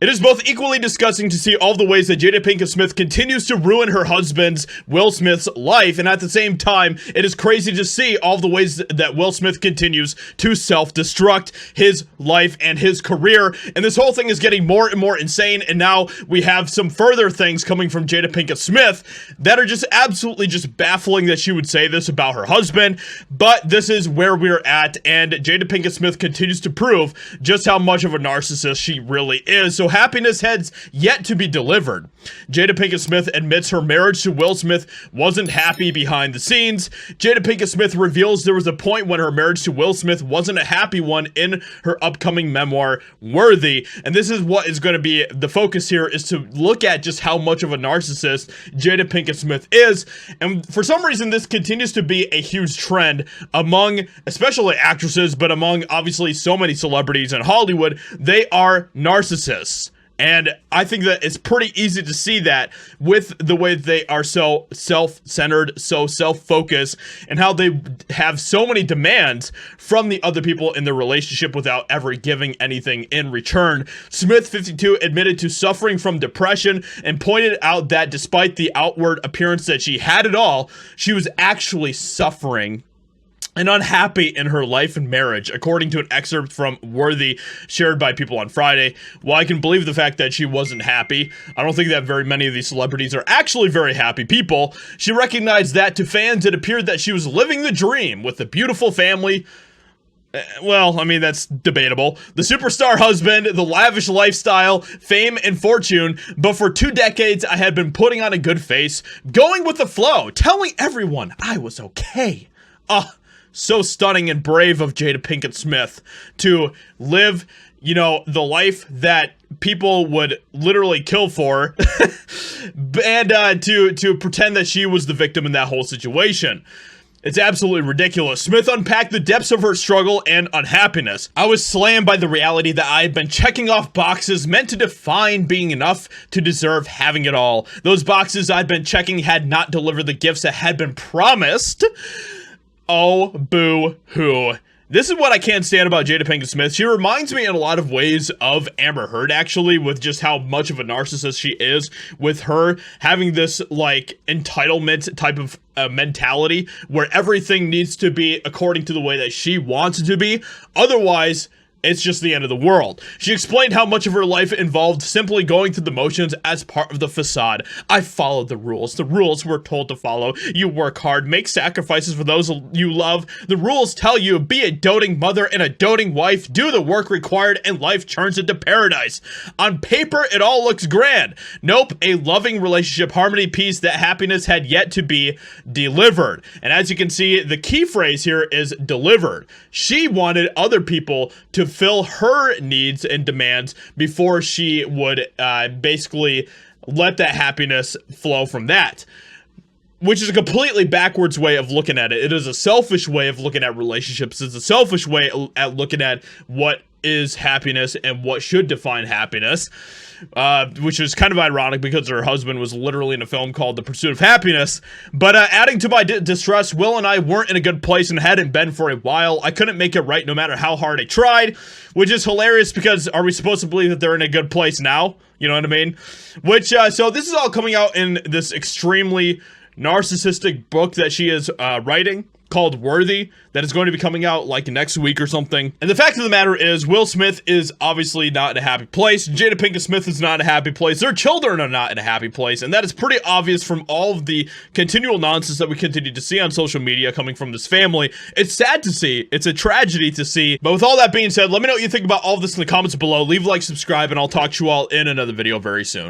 It is both equally disgusting to see all the ways that Jada Pinkett Smith continues to ruin her husband's, Will Smith's, life, and at the same time, it is crazy to see all the ways that Will Smith continues to self-destruct his life and his career, and this whole thing is getting more and more insane, and now we have some further things coming from Jada Pinkett Smith that are just absolutely just baffling that she would say this about her husband, but this is where we're at, and Jada Pinkett Smith continues to prove just how much of a narcissist she really is. So happiness has yet to be delivered. Jada Pinkett Smith admits her marriage to Will Smith wasn't happy behind the scenes. Jada Pinkett Smith reveals there was a point when her marriage to Will Smith wasn't a happy one in her upcoming memoir, Worthy. And this is what is going to be the focus here, is to look at just how much of a narcissist Jada Pinkett Smith is. And for some reason, this continues to be a huge trend among, especially actresses, but among obviously so many celebrities in Hollywood. They are narcissists. And I think that it's pretty easy to see that with the way they are so self-centered, so self-focused, and how they have so many demands from the other people in their relationship without ever giving anything in return. Smith, 52, admitted to suffering from depression and pointed out that despite the outward appearance that she had it all, she was actually suffering and unhappy in her life and marriage, according to an excerpt from Worthy shared by people on Friday. While I can believe the fact that she wasn't happy, I don't think that very many of these celebrities are actually very happy people. She recognized that to fans, it appeared that she was living the dream with a beautiful family. Well, I mean, that's debatable. The superstar husband, the lavish lifestyle, fame, and fortune. But for 2 decades, I had been putting on a good face, going with the flow, telling everyone I was okay. So stunning and brave of Jada Pinkett Smith to live, you know, the life that people would literally kill for and to pretend that she was the victim in that whole situation. It's absolutely ridiculous. Smith unpacked the depths of her struggle and unhappiness. I was slammed by the reality that I had been checking off boxes meant to define being enough to deserve having it all. Those boxes I'd been checking had not delivered the gifts that had been promised. Oh, boo-hoo. This is what I can't stand about Jada Pinkett Smith. She reminds me in a lot of ways of Amber Heard, actually, with just how much of a narcissist she is, with her having this, like, entitlement type of mentality where everything needs to be according to the way that she wants it to be. Otherwise, it's just the end of the world. She explained how much of her life involved simply going through the motions as part of the facade. I followed the rules. The rules we're told to follow. You work hard, make sacrifices for those you love. The rules tell you, be a doting mother and a doting wife, do the work required, and life turns into paradise. On paper, it all looks grand. Nope, a loving relationship, harmony, peace, that happiness had yet to be delivered. And as you can see, the key phrase here is delivered. She wanted other people to fill her needs and demands before she would basically let that happiness flow from that, which is a completely backwards way of looking at it. It is a selfish way of looking at relationships. It's a selfish way at looking at what is happiness and what should define happiness, which is kind of ironic because her husband was literally in a film called The Pursuit of Happiness. But adding to my distress, Will and I weren't in a good place and hadn't been for a while. I couldn't make it right no matter how hard I tried, which is hilarious because are we supposed to believe that they're in a good place now? You know what I mean? Which, so this is all coming out in this extremely narcissistic book that she is writing, called Worthy, that is going to be coming out like next week or something. And the fact of the matter is, Will Smith is obviously not in a happy place. Jada Pinkett Smith is not in a happy place. Their children are not in a happy place. And that is pretty obvious from all of the continual nonsense that we continue to see on social media coming from this family. It's sad to see. It's a tragedy to see. But with all that being said, let me know what you think about all of this in the comments below. Leave a like, subscribe, and I'll talk to you all in another video very soon.